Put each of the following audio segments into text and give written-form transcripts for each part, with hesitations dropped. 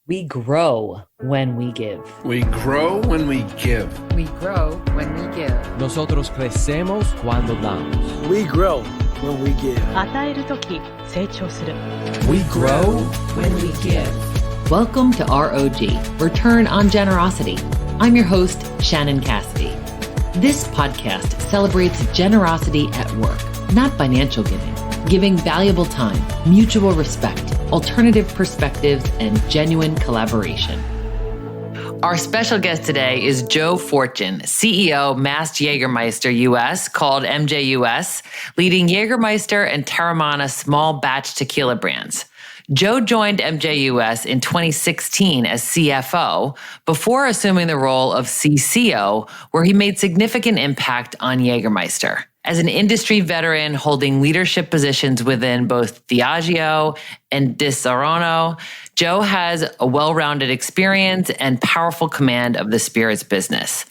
We grow when we give. We grow when we give. We grow when we give. Nosotros crecemos cuando damos. We grow when we give. 与えるとき成長する。 We grow when we give. Welcome to ROG, Return on Generosity. I'm your host, Shannon Cassidy. This podcast celebrates generosity at work, not financial giving valuable time, mutual respect, alternative perspectives, and genuine collaboration. Our special guest today is Joe Fortune, CEO, Mast-Jägermeister US, called MJUS, leading Jägermeister and Teremana Small Batch Tequila brands. Joe joined MJUS in 2016 as CFO before assuming the role of CCO, where he made significant impact on Jägermeister. As an industry veteran holding leadership positions within both Diageo and Disaronno, Joe has a well-rounded experience and powerful command of the spirits business.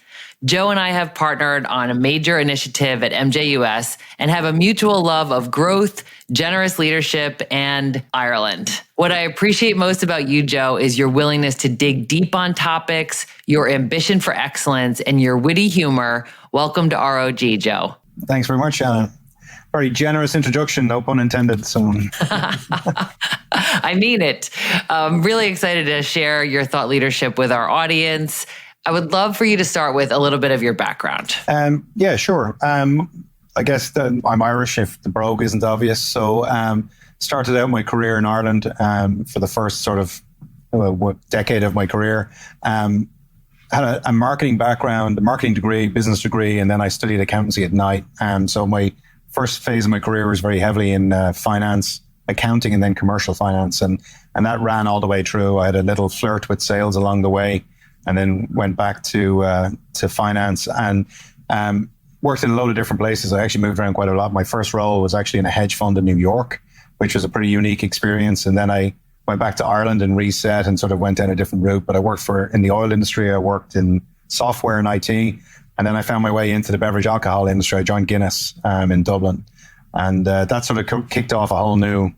Joe and I have partnered on a major initiative at MJUS and have a mutual love of growth, generous leadership, and Ireland. What I appreciate most about you, Joe, is your willingness to dig deep on topics, your ambition for excellence, and your witty humor. Welcome to ROG, Joe. Thanks very much, Shannon. Very generous introduction, no pun intended. So, I mean it. I'm really excited to share your thought leadership with our audience. I would love for you to start with a little bit of your background. Yeah, sure. I guess I'm Irish, if the brogue isn't obvious. So started out my career in Ireland for the first sort of decade of my career. Had a marketing background, a marketing degree, business degree, and then I studied accountancy at night. So my first phase of my career was very heavily in finance, accounting, and then commercial finance. And that ran all the way through. I had a little flirt with sales along the way, and then went back to finance and worked in a load of different places. I actually moved around quite a lot. My first role was actually in a hedge fund in New York, which was a pretty unique experience. And then I went back to Ireland and reset and sort of went down a different route. But I worked in the oil industry. I worked in software and IT. And then I found my way into the beverage alcohol industry. I joined Guinness in Dublin. And that sort of kicked off a whole new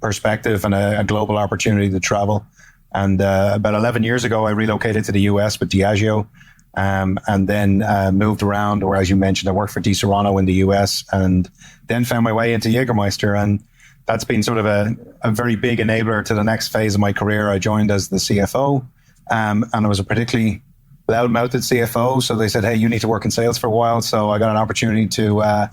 perspective and a global opportunity to travel. And about 11 years ago, I relocated to the US with Diageo, and then moved around, or as you mentioned, I worked for Disaronno in the US, and then found my way into Jägermeister. And that's been sort of a very big enabler to the next phase of my career. I joined as the CFO, and I was a particularly loud-mouthed CFO. So they said, hey, you need to work in sales for a while. So I got an opportunity to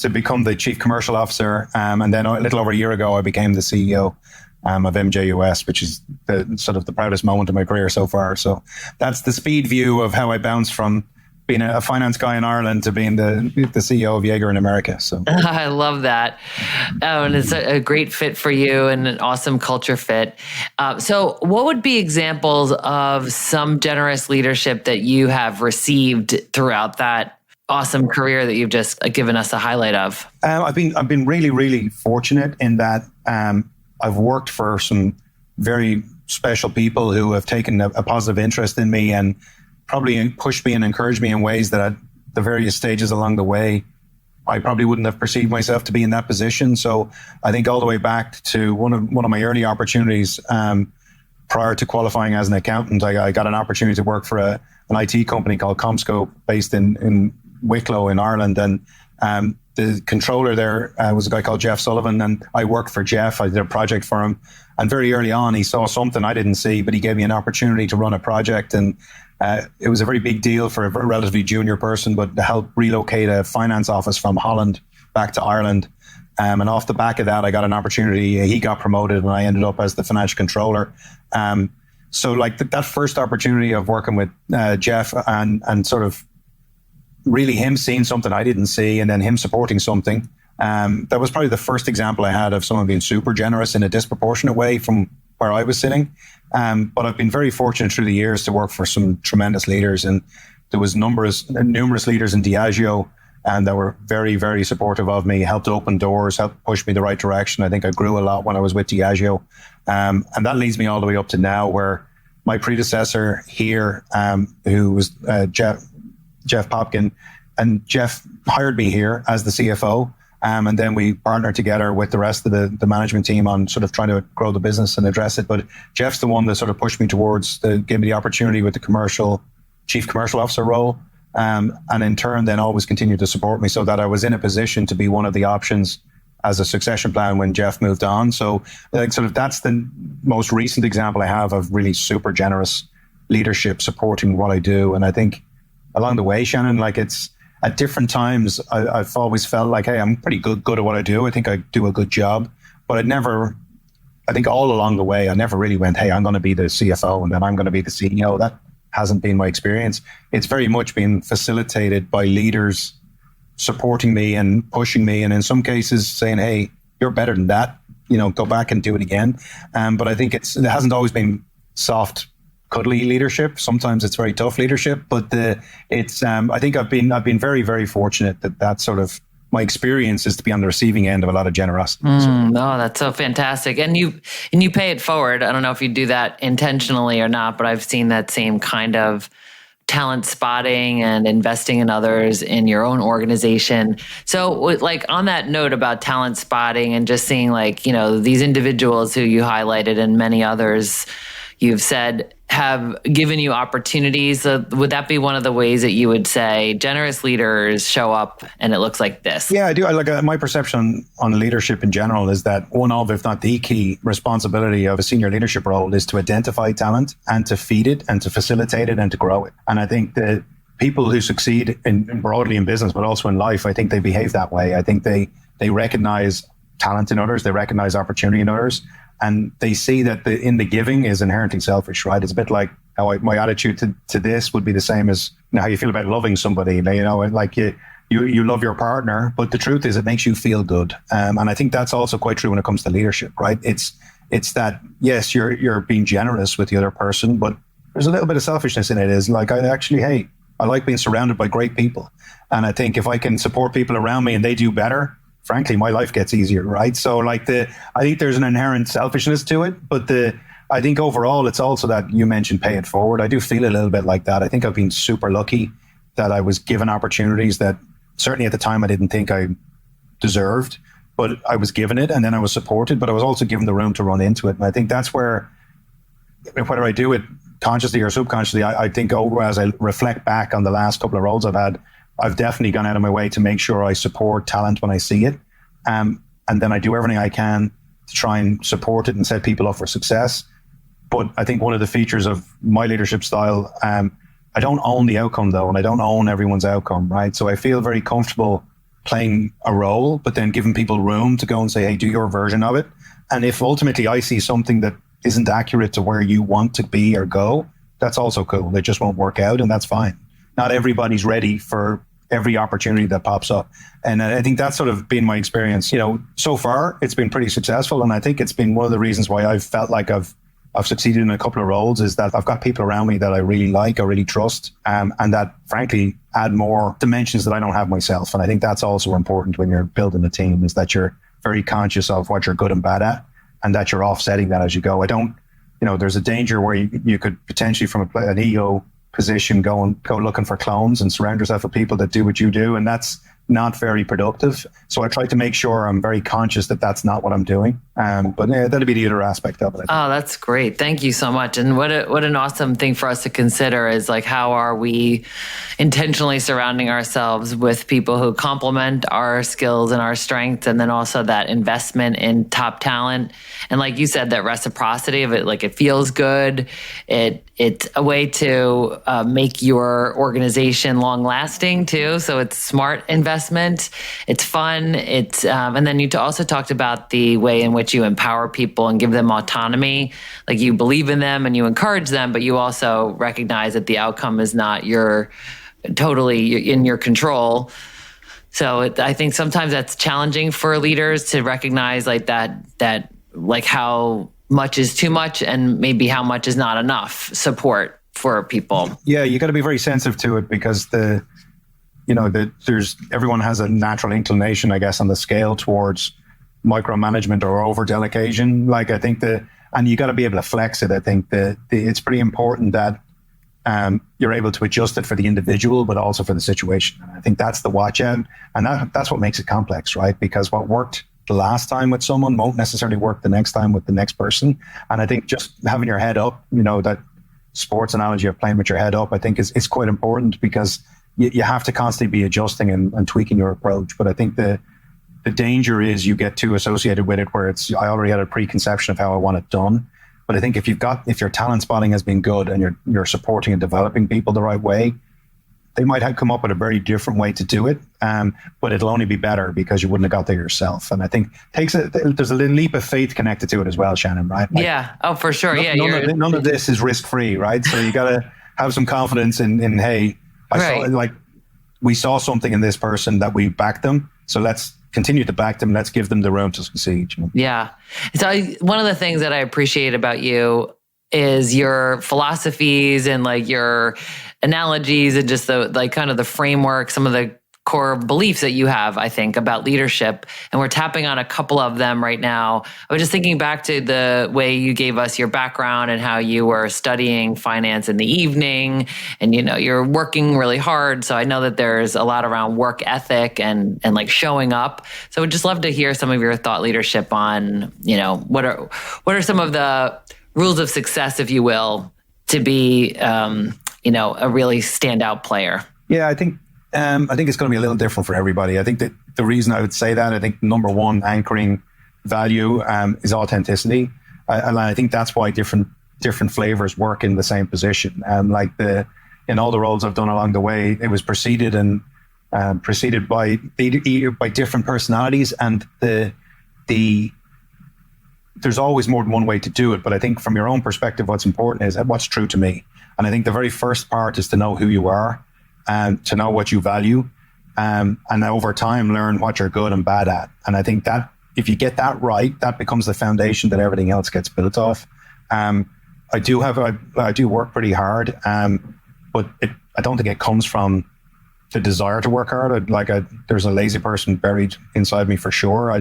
become the chief commercial officer. And then a little over a year ago, I became the CEO of MJUS, which is the proudest moment of my career so far. So that's the speed view of how I bounced from being a finance guy in Ireland to being the CEO of Jaeger in America. So I love that. And it's a great fit for you and an awesome culture fit. So what would be examples of some generous leadership that you have received throughout that awesome career that you've just given us a highlight of? I've been really, really fortunate in that I've worked for some very special people who have taken a positive interest in me and probably pushed me and encouraged me in ways that at the various stages along the way, I probably wouldn't have perceived myself to be in that position. So I think all the way back to one of my early opportunities prior to qualifying as an accountant, I got an opportunity to work for an IT company called Comscope based in Wicklow in Ireland. And the controller there was a guy called Jeff Sullivan, and I worked for Jeff. I did a project for him. And very early on, he saw something I didn't see, but he gave me an opportunity to run a project. And it was a very big deal for a relatively junior person, but to help relocate a finance office from Holland back to Ireland. And off the back of that, I got an opportunity. He got promoted and I ended up as the financial controller. So like that first opportunity of working with Jeff and sort of really him seeing something I didn't see and then him supporting something. That was probably the first example I had of someone being super generous in a disproportionate way from where I was sitting. But I've been very fortunate through the years to work for some tremendous leaders. And there was numerous leaders in Diageo and that were very, very supportive of me, helped open doors, helped push me the right direction. I think I grew a lot when I was with Diageo. And that leads me all the way up to now where my predecessor here, who was Jeff Popkin, and Jeff hired me here as the CFO. And then we partnered together with the rest of the management team on sort of trying to grow the business and address it. But Jeff's the one that sort of pushed me towards, gave me the opportunity with the chief commercial officer role. And in turn, then always continued to support me so that I was in a position to be one of the options as a succession plan when Jeff moved on. So like sort of that's the most recent example I have of really super generous leadership supporting what I do. And I think along the way, Shannon, like it's at different times, I've always felt like, hey, I'm pretty good at what I do. I think I do a good job, but I think all along the way, I never really went, hey, I'm going to be the CFO and then I'm going to be the CEO. That hasn't been my experience. It's very much been facilitated by leaders supporting me and pushing me. And in some cases saying, hey, you're better than that, go back and do it again. But I think it hasn't always been soft, cuddly leadership. Sometimes it's very tough leadership, but I think I've been very, very fortunate that sort of my experience is to be on the receiving end of a lot of generosity. No, that's so fantastic. And you pay it forward. I don't know if you do that intentionally or not, but I've seen that same kind of talent spotting and investing in others in your own organization. So like on that note about talent spotting and just seeing like, these individuals who you highlighted and many others you've said have given you opportunities. Would that be one of the ways that you would say generous leaders show up and it looks like this? Yeah, I do. My perception on leadership in general is that one of, if not the key responsibility of a senior leadership role is to identify talent and to feed it and to facilitate it and to grow it. And I think that people who succeed broadly in business, but also in life, I think they behave that way. I think they recognize talent in others. They recognize opportunity in others. And they see that in the giving is inherently selfish, right? It's a bit like how my attitude to this would be the same as how you feel about loving somebody. Like you love your partner, but the truth is it makes you feel good. And I think that's also quite true when it comes to leadership, right? It's that, yes, you're being generous with the other person, but there's a little bit of selfishness in it. Is like, I like being surrounded by great people. And I think if I can support people around me and they do better, frankly, my life gets easier, right? So I think there's an inherent selfishness to it, but I think overall it's also that you mentioned pay it forward. I do feel a little bit like that. I think I've been super lucky that I was given opportunities that certainly at the time I didn't think I deserved, but I was given it and then I was supported, but I was also given the room to run into it. And I think that's where, whether I do it consciously or subconsciously, I think as I reflect back on the last couple of roles I've had, I've definitely gone out of my way to make sure I support talent when I see it. And then I do everything I can to try and support it and set people up for success. But I think one of the features of my leadership style, I don't own the outcome though, and I don't own everyone's outcome, right? So I feel very comfortable playing a role, but then giving people room to go and say, hey, do your version of it. And if ultimately I see something that isn't accurate to where you want to be or go, that's also cool. It just won't work out, and that's fine. Not everybody's ready for every opportunity that pops up. And I think that's sort of been my experience. So far it's been pretty successful. And I think it's been one of the reasons why I've felt like I've succeeded in a couple of roles is that I've got people around me that I really like, I really trust, and that frankly add more dimensions that I don't have myself. And I think that's also important when you're building a team, is that you're very conscious of what you're good and bad at and that you're offsetting that as you go. There's a danger where you could potentially from an ego position go looking for clones and surround yourself with people that do what you do, and that's not very productive. So I try to make sure I'm very conscious that that's not what I'm doing. But that'll be the other aspect of it. Oh, that's great. Thank you so much. And what an awesome thing for us to consider is like, how are we intentionally surrounding ourselves with people who complement our skills and our strengths, and then also that investment in top talent. And like you said, that reciprocity of it, like it feels good. It's a way to make your organization long lasting too. So it's smart investment. It's fun. And then you also talked about the way in which you empower people and give them autonomy. Like you believe in them and you encourage them, but you also recognize that the outcome is not totally in your control. So I think sometimes that's challenging for leaders to recognize like that like how much is too much and maybe how much is not enough support for people. Yeah, you got to be very sensitive to it because everyone has a natural inclination, I guess, on the scale towards micromanagement or over delegation. Like I think and you got to be able to flex it. I think that it's pretty important that you're able to adjust it for the individual, but also for the situation. And I think that's the watch out. And that's what makes it complex, right? Because what worked the last time with someone won't necessarily work the next time with the next person. And I think just having your head up, that sports analogy of playing with your head up, I think is quite important, because you have to constantly be adjusting and tweaking your approach. But I think the danger is you get too associated with it, where I already had a preconception of how I want it done. But I think if your talent spotting has been good and you're supporting and developing people the right way, they might have come up with a very different way to do it. But it'll only be better because you wouldn't have got there yourself. And I think there's a leap of faith connected to it as well, Shannon, right? Yeah. Oh, for sure. None of this is risk free, right? So you got to have some confidence in hey, we saw something in this person that we backed them. So let's continue to back them. Let's give them the room to succeed. Yeah. So one of the things that I appreciate about you is your philosophies and your analogies and just the kind of the framework, some of the core beliefs that you have, I think, about leadership. And we're tapping on a couple of them right now. I was just thinking back to the way you gave us your background and how you were studying finance in the evening, and you're working really hard. So I know that there's a lot around work ethic and showing up. So I would just love to hear some of your thought leadership on, what are some of the rules of success, if you will, to be a really standout player. Yeah, I think it's going to be a little different for everybody. I think that the reason I would say that, I think number one, anchoring value is authenticity. And I think that's why different flavors work in the same position. In all the roles I've done along the way, it was preceded by different personalities, and there's always more than one way to do it. But I think from your own perspective, what's important is what's true to me. And I think the very first part is to know who you are, and to know what you value, and over time learn what you're good and bad at. And I think that if you get that right, that becomes the foundation that everything else gets built off. I do work pretty hard, but I don't think it comes from the desire to work hard. There's a lazy person buried inside me for sure.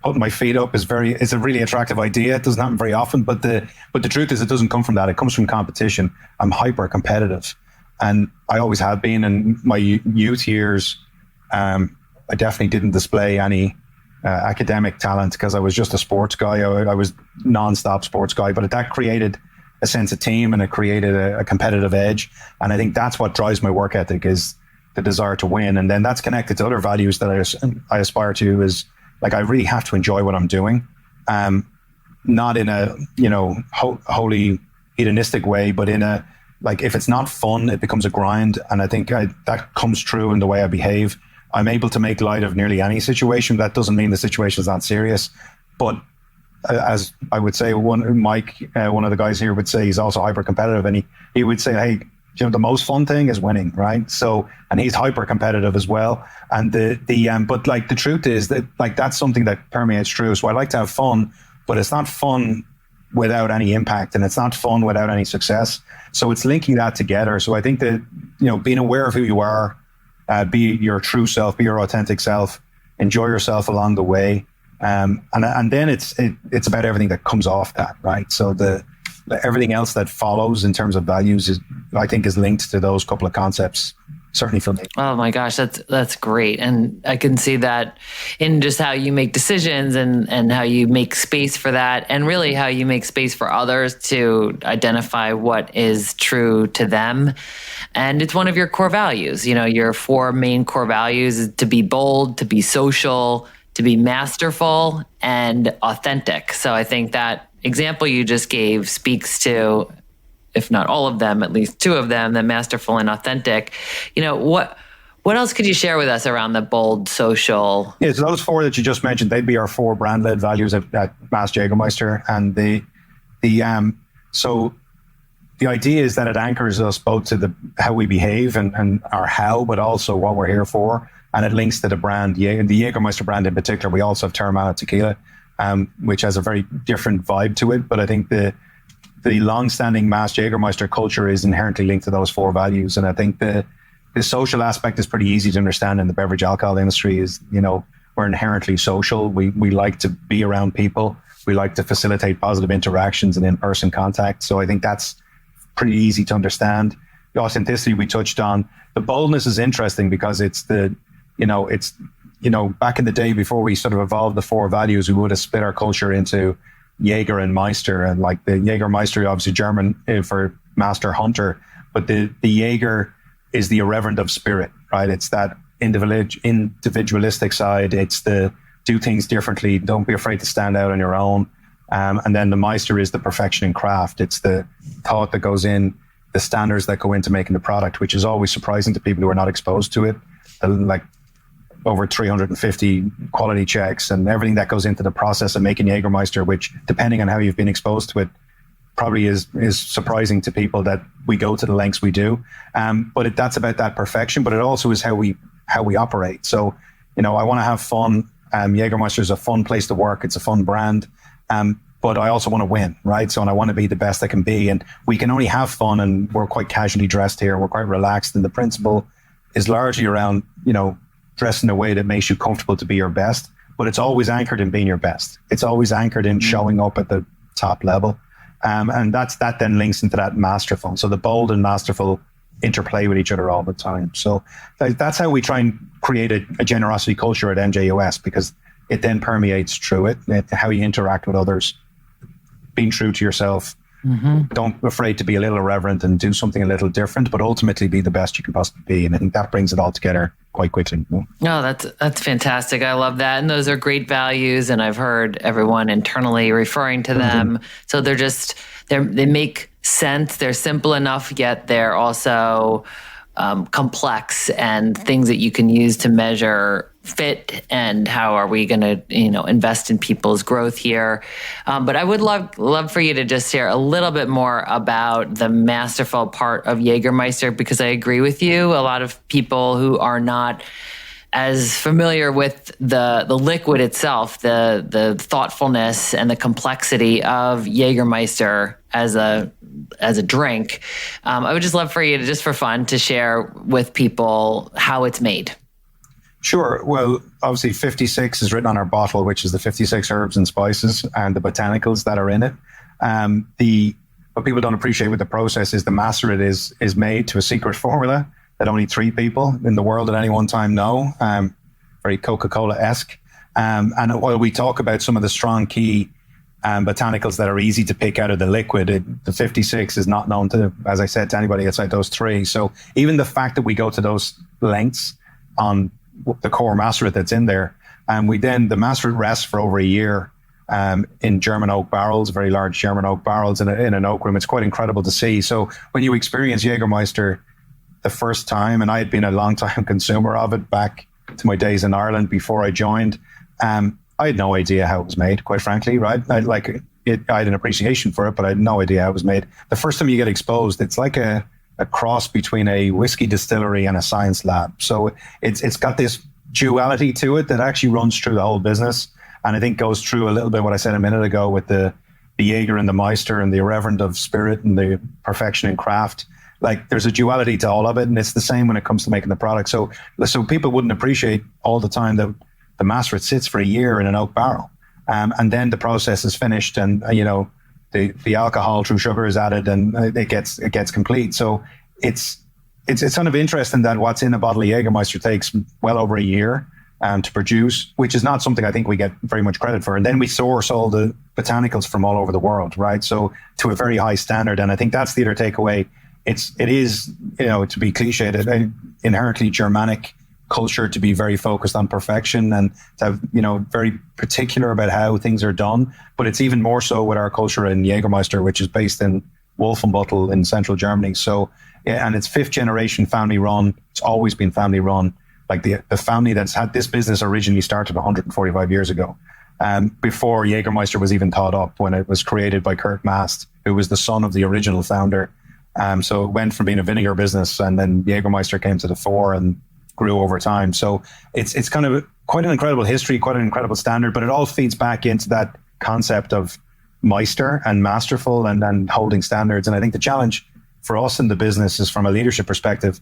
Putting my feet up is a really attractive idea. It doesn't happen very often, but the truth is it doesn't come from that. It comes from competition. I'm hyper competitive. And I always have been. In my youth years, I definitely didn't display any academic talent because I was just a sports guy. I was non-stop sports guy, but that created a sense of team, and it created a competitive edge. And I think that's what drives my work ethic, is the desire to win. And then that's connected to other values that I aspire to, is I really have to enjoy what I'm doing. Not in a, wholly hedonistic way, but in a, if it's not fun, it becomes a grind. And I think that comes true in the way I behave. I'm able to make light of nearly any situation. That doesn't mean the situation is not serious. But as I would say, Mike, one of the guys here would say, he's also hyper competitive. And he would say, hey, the most fun thing is winning, right? So, and he's hyper competitive as well. And but the truth is that that's something that permeates through. So I like to have fun, but it's not fun without any impact, and it's not fun without any success. So it's linking that together. So I think that, being aware of who you are, be your true self, be your authentic self, enjoy yourself along the way. And then it's about everything that comes off that, right? So everything else that follows in terms of values I think is linked to those couple of concepts, certainly for me. Oh my gosh, that's great. And I can see that in just how you make decisions and how you make space for that, and really how you make space for others to identify what is true to them. And it's one of your core values. Your 4 main core values is to be bold, to be social, to be masterful, and authentic. So I think that example you just gave speaks to, if not all of them, at least 2 of them, the masterful and authentic. What else could you share with us around the bold, social? Yeah, so those 4 that you just mentioned, they'd be our 4 brand-led values at Mast-Jägermeister. And so the idea is that it anchors us both to how we behave and our how, but also what we're here for. And it links to the brand, the Jägermeister brand in particular. We also have Teremana Tequila, which has a very different vibe to it. But I think the long-standing Mast-Jägermeister culture is inherently linked to those 4 values. And I think the social aspect is pretty easy to understand in the beverage alcohol industry. Is, we're inherently social. We like to be around people. We like to facilitate positive interactions and in-person contact. So I think that's pretty easy to understand. The authenticity we touched on. The boldness is interesting because it's back in the day before we sort of evolved the 4 values, we would have split our culture into Jaeger and Meister, and like the Jägermeister, obviously German for master hunter, but the Jaeger is the irreverent of spirit, right? It's that individualistic side. It's the do things differently. Don't be afraid to stand out on your own. And then the Meister is the perfection in craft. It's the thought that goes in, the standards that go into making the product, which is always surprising to people who are not exposed to it. Like over 350 quality checks and everything that goes into the process of making Jägermeister, which depending on how you've been exposed to it, probably is surprising to people that we go to the lengths we do. But that's about that perfection, but it also is how we operate. So, I want to have fun. Jägermeister is a fun place to work. It's a fun brand. But I also want to win, right? So, and I want to be the best I can be. And we can only have fun, and we're quite casually dressed here. We're quite relaxed. And the principle is largely around, dress in a way that makes you comfortable to be your best. But it's always anchored in being your best. It's always anchored in showing up at the top level. And that then links into that masterful. So the bold and masterful interplay with each other all the time. So that's how we try and create a generosity culture at MJUS, because it then permeates through it, how you interact with others, being true to yourself. Don't be afraid to be a little irreverent and do something a little different, but ultimately be the best you can possibly be. And I think that brings it all together quite quickly. Oh, that's fantastic. I love that. And those are great values. And I've heard everyone internally referring to them. So they make sense. They're simple enough, yet they're also complex and things that you can use to measure fit and how are we going to invest in people's growth here. But I would love for you to just share a little bit more about the masterful part of Jägermeister, because I agree with you. A lot of people who are not as familiar with the liquid itself, the thoughtfulness and the complexity of Jägermeister as a drink. I would just love for you to, just for fun, to share with people how it's made. Sure. Well, obviously 56 is written on our bottle, which is the 56 herbs and spices and the botanicals that are in it. What people don't appreciate with the process is the macerate is made to a secret formula that only 3 people in the world at any one time know, very Coca-Cola-esque. And while we talk about some of the strong key botanicals that are easy to pick out of the liquid, the 56 is not known to, as I said, to anybody outside those 3. So even the fact that we go to those lengths on the core macerate that's in there, and the macerate rests for over a year in German oak barrels, very large German oak barrels in an oak room. It's quite incredible to see. So when you experience Jägermeister the first time, and I had been a long time consumer of it back to my days in Ireland before I joined, I had no idea how it was made, quite frankly, right? I had an appreciation for it, but I had no idea how it was made. The first time you get exposed, it's like a cross between a whiskey distillery and a science lab. So it's got this duality to it that actually runs through the whole business. And I think goes through a little bit what I said a minute ago with the Jaeger and the Meister and the irreverent of spirit and the perfection in craft. Like there's a duality to all of it. And it's the same when it comes to making the product. So people wouldn't appreciate all the time that the macerate sits for a year in an oak barrel. And then the process is finished and, the alcohol through sugar is added and it gets complete. So it's kind of interesting that what's in a bottle of Jägermeister takes well over a year to produce, which is not something I think we get very much credit for. And then we source all the botanicals from all over the world, right? So to a very high standard. And I think that's the other takeaway. It is, to be cliched, an inherently Germanic culture to be very focused on perfection and to have, very particular about how things are done. But it's even more so with our culture in Jägermeister, which is based in Wolfenbüttel in central Germany. So, and it's 5th generation family run. It's always been family run. Like the family that's had this business originally started 145 years ago, before Jägermeister was even thought up, when it was created by Kurt Mast, who was the son of the original founder. So it went from being a vinegar business, and then Jägermeister came to the fore and grew over time. So it's kind of quite an incredible history, quite an incredible standard, but it all feeds back into that concept of Meister and masterful and holding standards. And I think the challenge for us in the business is, from a leadership perspective,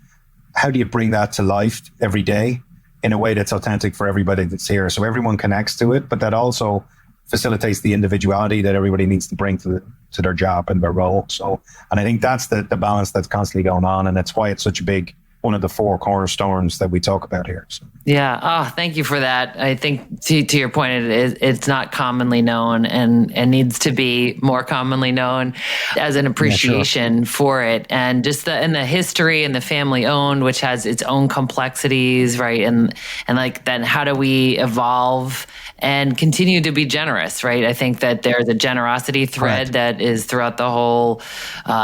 how do you bring that to life every day in a way that's authentic for everybody that's here? So everyone connects to it, but that also facilitates the individuality that everybody needs to bring to their job and their role. So, and I think that's the balance that's constantly going on. And that's why it's such a big, one of the four cornerstones that we talk about here. So. Yeah. Oh, thank you for that. I think to your point, it's not commonly known and needs to be more commonly known as an appreciation for it. And just the history and the family owned, which has its own complexities, right? And like, then how do we evolve and continue to be generous, right? I think that there's a generosity thread that is throughout the whole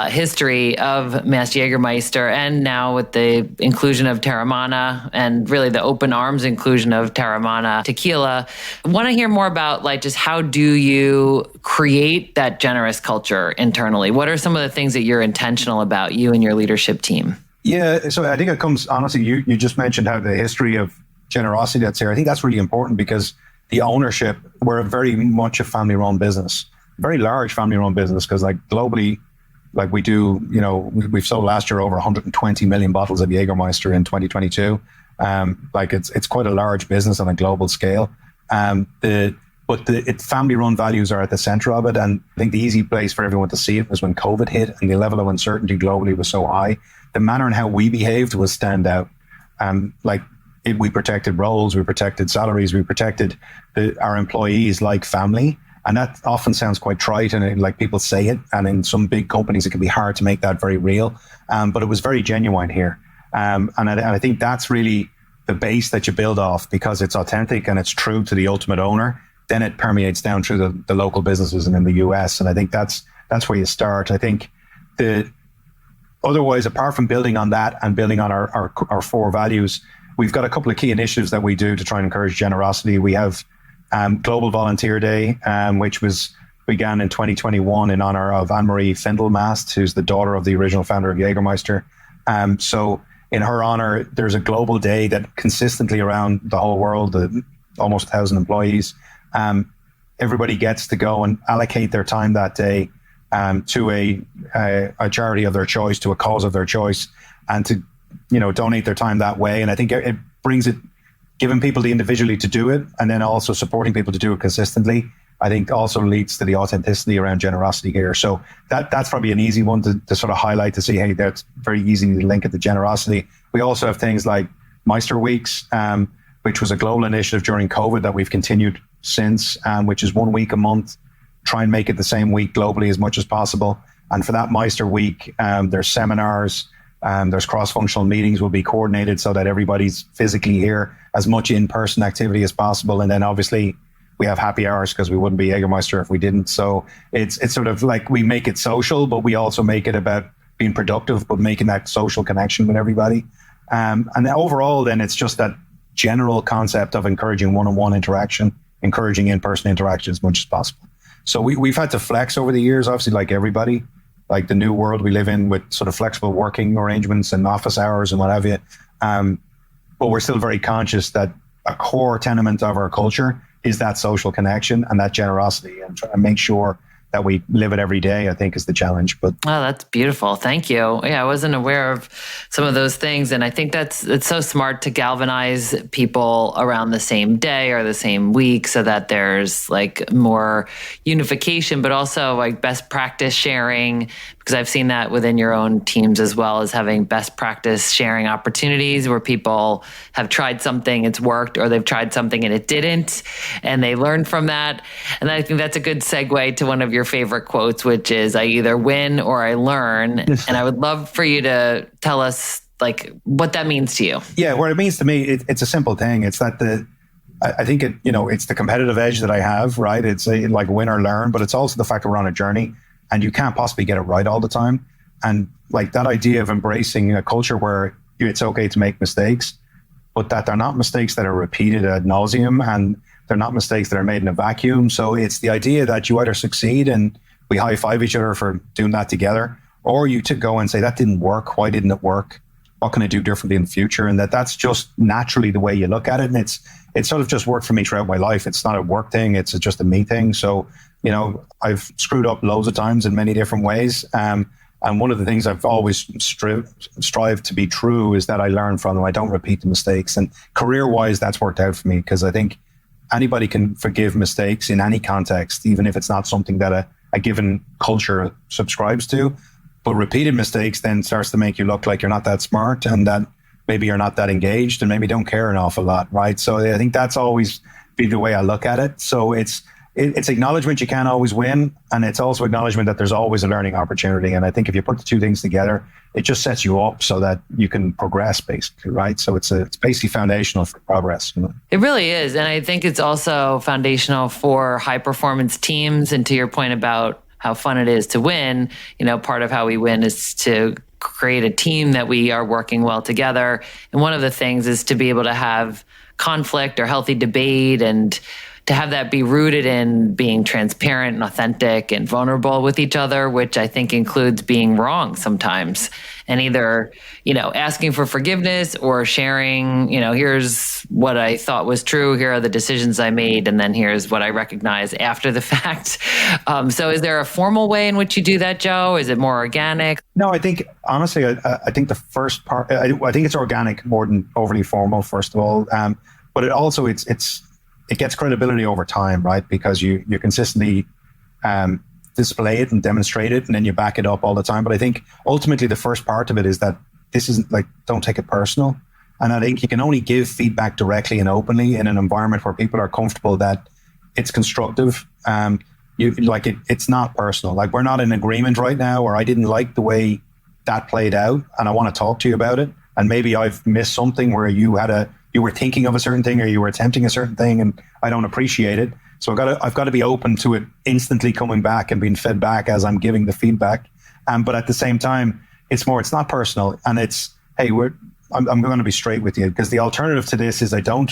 history of Mast-Jägermeister, and now with the inclusion of Teremana and really the open arms inclusion of Teremana Tequila. I want to hear more about like just how do you create that generous culture internally? What are some of the things that you're intentional about, you and your leadership team? Yeah, so I think it comes, honestly, you just mentioned how the history of generosity that's here. I think that's really important because the ownership, we're very much a family-run business, very large family-run business, because like globally, like we do, we've sold last year over 120 million bottles of Jägermeister in 2022. Like it's quite a large business on a global scale. But family-run values are at the center of it. And I think the easy place for everyone to see it was when COVID hit and the level of uncertainty globally was so high. The manner in how we behaved was stand out. We protected roles, we protected salaries, we protected our employees like family. And that often sounds quite trite and like people say it. And in some big companies, it can be hard to make that very real. But it was very genuine here. And I think that's really the base that you build off because it's authentic and it's true to the ultimate owner. Then it permeates down through the local businesses and in the US. And I think that's where you start. I think otherwise, apart from building on that and building on our four values, we've got a couple of key initiatives that we do to try and encourage generosity. We have Global Volunteer Day, which began in 2021 in honor of Anne-Marie Findelmast, who's the daughter of the original founder of Jägermeister. So in her honor, there's a global day that consistently around the whole world, almost 1,000 employees, everybody gets to go and allocate their time that day to a charity of their choice, to a cause of their choice, and to donate their time that way. And I think it brings it, giving people the individually to do it, and then also supporting people to do it consistently, I think also leads to the authenticity around generosity here. So that's probably an easy one to sort of highlight to see, hey, that's very easy to link it to generosity. We also have things like Meister Weeks, which was a global initiative during COVID that we've continued since, which is 1 week a month. Try and make it the same week globally as much as possible. And for that Meister Week, there's seminars, there's cross-functional meetings will be coordinated so that everybody's physically here, as much in-person activity as possible. And then obviously we have happy hours because we wouldn't be Jägermeister if we didn't. So it's sort of like we make it social, but we also make it about being productive, but making that social connection with everybody. And overall, then it's just that general concept of encouraging one-on-one interaction, encouraging in-person interaction as much as possible. So we've had to flex over the years, obviously, like everybody, like the new world we live in with sort of flexible working arrangements and office hours and what have you. But we're still very conscious that a core tenement of our culture is that social connection and that generosity, and try to make sure that we live it every day, I think, is the challenge. But oh, that's beautiful. Thank you. Yeah, I wasn't aware of some of those things. And I think it's so smart to galvanize people around the same day or the same week so that there's like more unification, but also like best practice sharing, because I've seen that within your own teams as well, as having best practice sharing opportunities where people have tried something, it's worked, or they've tried something and it didn't, and they learned from that. And I think that's a good segue to one of your favorite quotes, which is, I either win or I learn. And I would love for you to tell us like what that means to you. Yeah, what it means to me, it's a simple thing. It's that I think it's the competitive edge that I have, right? It's like win or learn, but it's also the fact that we're on a journey and you can't possibly get it right all the time. And like that idea of embracing a culture where it's okay to make mistakes, but that they're not mistakes that are repeated ad nauseum, and they're not mistakes that are made in a vacuum. So it's the idea that you either succeed and we high five each other for doing that together, or you to go and say, that didn't work. Why didn't it work? What can I do differently in the future? And that's just naturally the way you look at it. And it's sort of just worked for me throughout my life. It's not a work thing. It's just a me thing. So, I've screwed up loads of times in many different ways. And one of the things I've always strived to be true is that I learn from them. I don't repeat the mistakes. And career-wise, that's worked out for me because I think anybody can forgive mistakes in any context, even if it's not something that a given culture subscribes to. But repeated mistakes then starts to make you look like you're not that smart, and that maybe you're not that engaged, and maybe don't care an awful lot, right? So I think that's always be the way I look at it. So it's acknowledgement you can't always win, and it's also acknowledgement that there's always a learning opportunity. And I think if you put the two things together, it just sets you up so that you can progress, basically, right? So it's basically foundational for progress. It really is. And I think it's also foundational for high performance teams. And to your point about how fun it is to win, part of how we win is to create a team that we are working well together. And one of the things is to be able to have conflict or healthy debate, and to have that be rooted in being transparent and authentic and vulnerable with each other, which I think includes being wrong sometimes, and either, asking for forgiveness or sharing, here's what I thought was true. Here are the decisions I made. And then here's what I recognize after the fact. So is there a formal way in which you do that, Joe? Is it more organic? No, I think, honestly, I think the first part, I think it's organic more than overly formal, first of all. But it also, it gets credibility over time, right? Because you consistently display it and demonstrate it, and then you back it up all the time. But I think ultimately the first part of it is that this isn't like, don't take it personal. And I think you can only give feedback directly and openly in an environment where people are comfortable that it's constructive. It's not personal. Like, we're not in agreement right now, or I didn't like the way that played out, and I want to talk to you about it. And maybe I've missed something where you were thinking of a certain thing, or you were attempting a certain thing, and I don't appreciate it. So I've got to be open to it instantly coming back and being fed back as I'm giving the feedback. But at the same time, it's not personal, and it's, hey, I'm going to be straight with you, because the alternative to this is I don't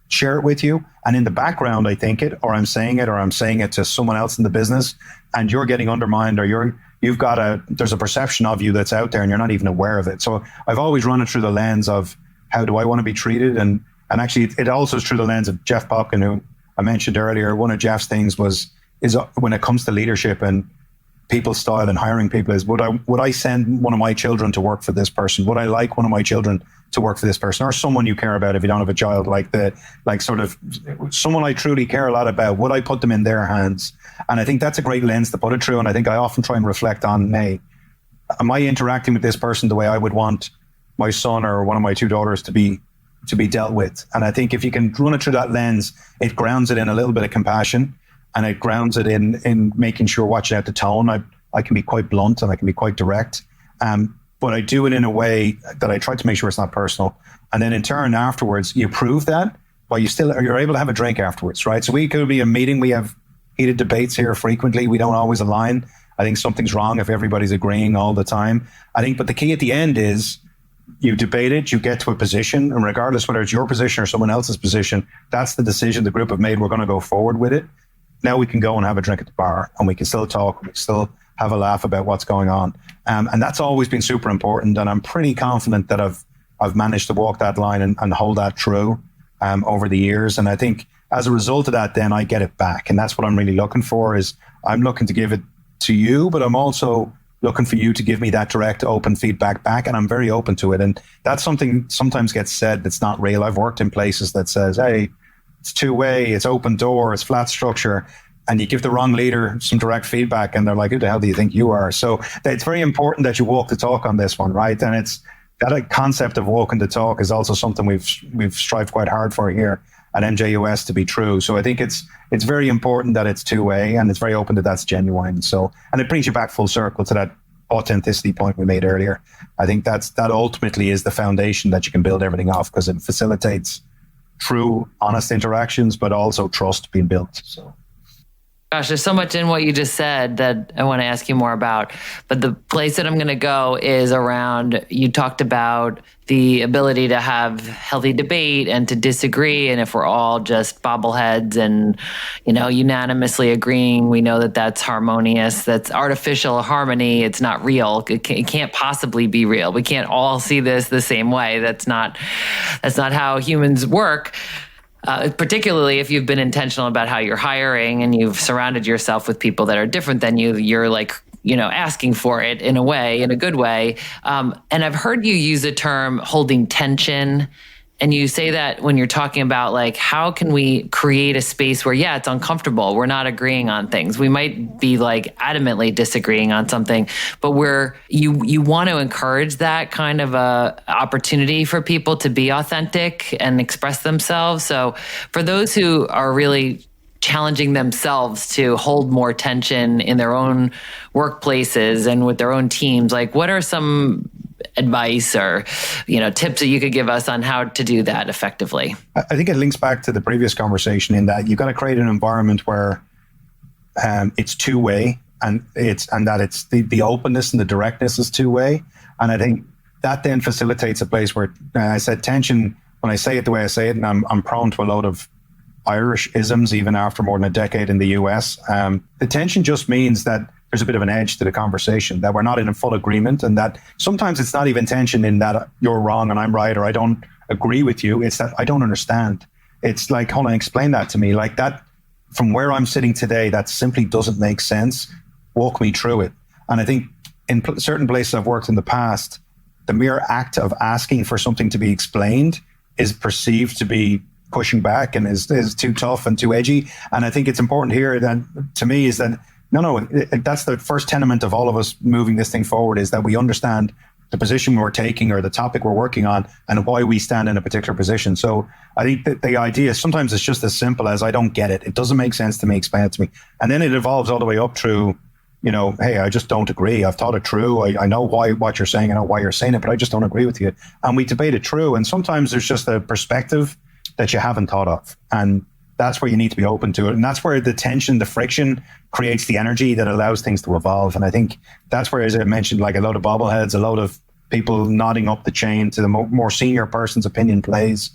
share it with you, and in the background I think it, or I'm saying it to someone else in the business, and you're getting undermined, or there's a perception of you that's out there and you're not even aware of it. So I've always run it through the lens of, how do I want to be treated? And actually it also is through the lens of Jeff Popkin, who I mentioned earlier. One of Jeff's things is when it comes to leadership and people's style and hiring people, is would I send one of my children to work for this person? Would I like one of my children to work for this person, or someone you care about if you don't have a child, sort of someone I truly care a lot about? Would I put them in their hands? And I think that's a great lens to put it through. And I think I often try and reflect on, hey, am I interacting with this person the way I would want my son or one of my two daughters to be dealt with? And I think if you can run it through that lens, it grounds it in a little bit of compassion, and it grounds it in making sure, watching out the tone. I can be quite blunt and I can be quite direct. But I do it in a way that I try to make sure it's not personal. And then in turn, afterwards, you prove that, but you're able to have a drink afterwards, right? So we could be a meeting. We have heated debates here frequently. We don't always align. I think something's wrong if everybody's agreeing all the time. But the key at the end is, you debate it, you get to a position, and regardless whether it's your position or someone else's position, that's the decision the group have made. We're going to go forward with it. Now we can go and have a drink at the bar, and we can still talk. We can still have a laugh about what's going on. And that's always been super important. And I'm pretty confident that I've managed to walk that line and hold that true over the years. And I think as a result of that, then I get it back. And that's what I'm really looking for, is I'm looking to give it to you, but I'm also looking for you to give me that direct, open feedback back. And I'm very open to it. And that's something sometimes gets said that's not real. I've worked in places that says, hey, it's two-way, it's open door, it's flat structure. And you give the wrong leader some direct feedback, and they're like, who the hell do you think you are? So it's very important that you walk the talk on this one, right? And it's that concept of walking the talk is also something we've strived quite hard for here at MJUS to be true. So I think it's very important that it's two-way, and it's very open that that's genuine. So, and it brings you back full circle to that authenticity point we made earlier. I think that ultimately is the foundation that you can build everything off, because it facilitates true, honest interactions, but also trust being built. So. Gosh, there's so much in what you just said that I want to ask you more about. But the place that I'm going to go is around, you talked about the ability to have healthy debate and to disagree. And if we're all just bobbleheads and, unanimously agreeing, we know that that's harmonious, that's artificial harmony. It's not real. It can't possibly be real. We can't all see this the same way. That's not how humans work. Particularly if you've been intentional about how you're hiring and you've surrounded yourself with people that are different than you, you're asking for it in a good way. And I've heard you use the term holding tension And you say that when you're talking about like, how can we create a space where, yeah, it's uncomfortable. We're not agreeing on things. We might be like adamantly disagreeing on something, but you want to encourage that kind of a opportunity for people to be authentic and express themselves. So for those who are really challenging themselves to hold more tension in their own workplaces and with their own teams, like what are some advice or tips that you could give us on how to do that effectively? I think it links back to the previous conversation in that you've got to create an environment where it's two-way and that it's the openness and the directness is two-way. And I think that then facilitates a place where I said tension, when I say it the way I say it, and I'm prone to a load of Irish isms even after more than a decade in the US. The tension just means that there's a bit of an edge to the conversation, that we're not in a full agreement, and that sometimes it's not even tension in that you're wrong and I'm right, or I don't agree with you. It's that I don't understand. It's like, hold on, explain that to me. Like that, from where I'm sitting today, that simply doesn't make sense. Walk me through it. And I think in certain places I've worked in the past, the mere act of asking for something to be explained is perceived to be pushing back and is too tough and too edgy. And I think it's important here that, to me, is that that's the first tenement of all of us moving this thing forward, is that we understand the position we're taking or the topic we're working on and why we stand in a particular position. So I think that the idea is sometimes it's just as simple as, I don't get it. It doesn't make sense to me. Explain it to me. And then it evolves all the way up through, hey, I just don't agree. I've thought it through. I know what you're saying. I know why you're saying it, but I just don't agree with you. And we debate it through. And sometimes there's just a perspective that you haven't thought of. And that's where you need to be open to it. And that's where the tension, the friction creates the energy that allows things to evolve. And I think that's where, as I mentioned, like a load of bobbleheads, a load of people nodding up the chain to the more senior person's opinion plays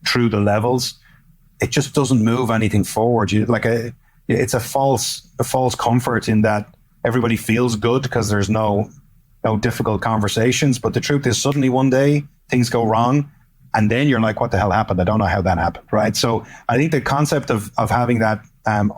through the levels. It just doesn't move anything forward. It's a false comfort in that everybody feels good because there's no difficult conversations. But the truth is, suddenly one day things go wrong. And then you're like, what the hell happened? I don't know how that happened, right? So I think the concept of having that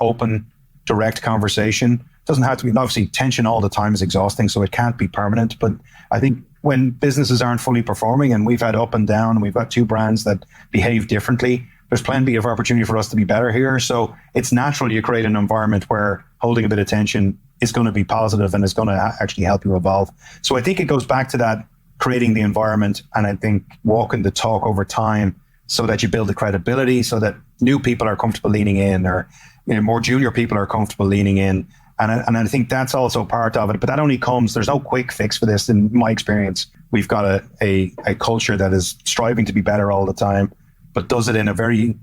open, direct conversation doesn't have to be, obviously tension all the time is exhausting, so it can't be permanent. But I think when businesses aren't fully performing, and we've had up and down, we've got two brands that behave differently, there's plenty of opportunity for us to be better here. So it's natural you create an environment where holding a bit of tension is going to be positive and is going to actually help you evolve. So I think it goes back to that, creating the environment, and I think walking the talk over time so that you build the credibility, so that new people are comfortable leaning in, or more junior people are comfortable leaning in. And I think that's also part of it. But that only comes, there's no quick fix for this in my experience. We've got a culture that is striving to be better all the time, but does it in a very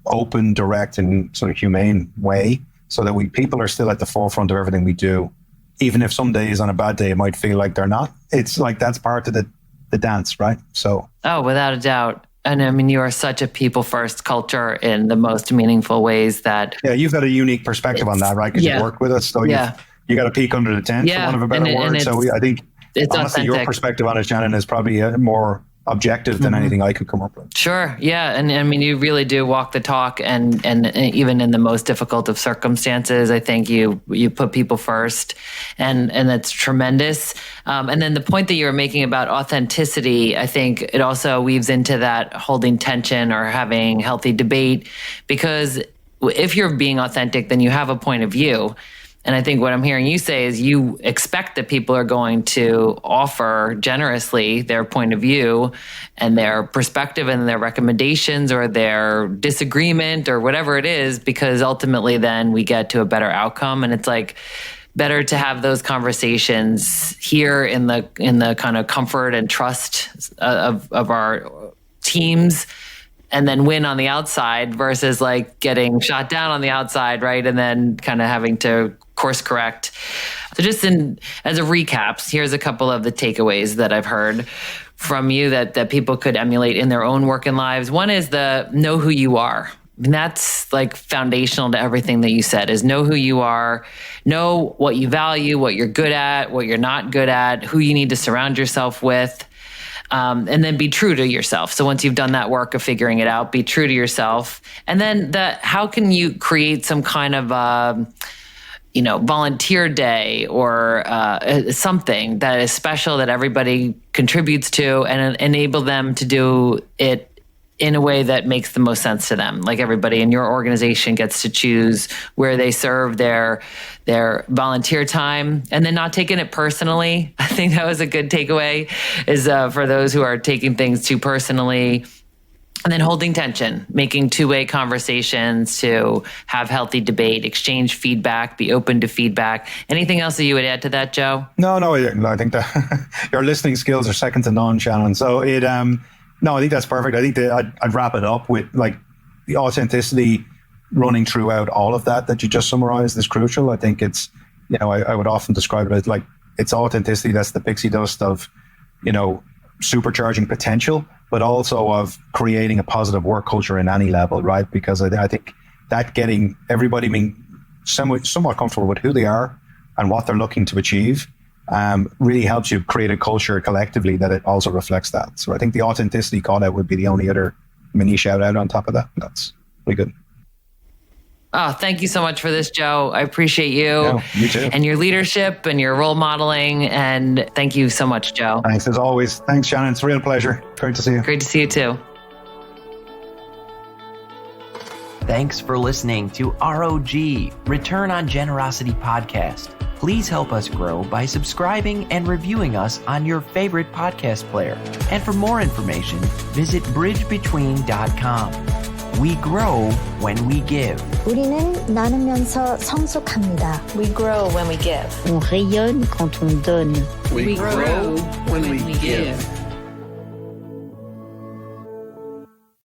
open, direct, and sort of humane way, so that people are still at the forefront of everything we do. Even if some days on a bad day, it might feel like they're not. It's like that's part of the dance, right? So. Oh, without a doubt. And I mean, you are such a people first culture in the most meaningful ways that. Yeah, you've got a unique perspective on that, right? Because you work with us. So you got to peek under the tent, for want of a better word. So I think honestly, authentic. Your perspective on it, Shannon, is probably more objective than anything I could come up with. Sure. Yeah. And I mean, you really do walk the talk, and even in the most difficult of circumstances, I think you put people first, and that's tremendous. And then the point that you were making about authenticity, I think it also weaves into that holding tension or having healthy debate, because if you're being authentic, then you have a point of view. And I think what I'm hearing you say is you expect that people are going to offer generously their point of view and their perspective and their recommendations or their disagreement or whatever it is, because ultimately then we get to a better outcome. And it's like better to have those conversations here in the kind of comfort and trust of our teams, and then win on the outside versus like getting shot down on the outside, right? And then kind of having to course correct. So just as a recap, here's a couple of the takeaways that I've heard from you that people could emulate in their own work and lives. One is the know who you are. And that's like foundational to everything that you said, is know who you are, know what you value, what you're good at, what you're not good at, who you need to surround yourself with. And then be true to yourself. So once you've done that work of figuring it out, be true to yourself. And then how can you create some kind of, volunteer day or something that is special that everybody contributes to, and enable them to do it in a way that makes the most sense to them. Like everybody in your organization gets to choose where they serve their volunteer time, and then not taking it personally. I think that was a good takeaway, is for those who are taking things too personally. And then holding tension, making two-way conversations to have healthy debate, exchange feedback, be open to feedback. Anything else that you would add to that, Joe? No, I think that your listening skills are second to none, Shannon. So I think that's perfect. I think that I'd wrap it up with like the authenticity running throughout all of that you just summarized is crucial. I think it's, I would often describe it as like, it's authenticity. That's the pixie dust of, supercharging potential, but also of creating a positive work culture in any level, right? Because I think that getting everybody being somewhat comfortable with who they are and what they're looking to achieve really helps you create a culture collectively that it also reflects that. So I think the authenticity call out would be the only other mini shout out on top of that. That's pretty good. Oh, thank you so much for this, Joe. I appreciate you, you too. And your leadership and your role modeling. And thank you so much, Joe. Thanks as always. Thanks, Shannon. It's a real pleasure. Great to see you. Great to see you too. Thanks for listening to ROG, Return on Generosity podcast. Please help us grow by subscribing and reviewing us on your favorite podcast player. And for more information, visit bridgebetween.com. We grow when we give. 우리는 나누면서 성숙합니다. We grow when we give. On rayonne quand on donne. We grow when we give.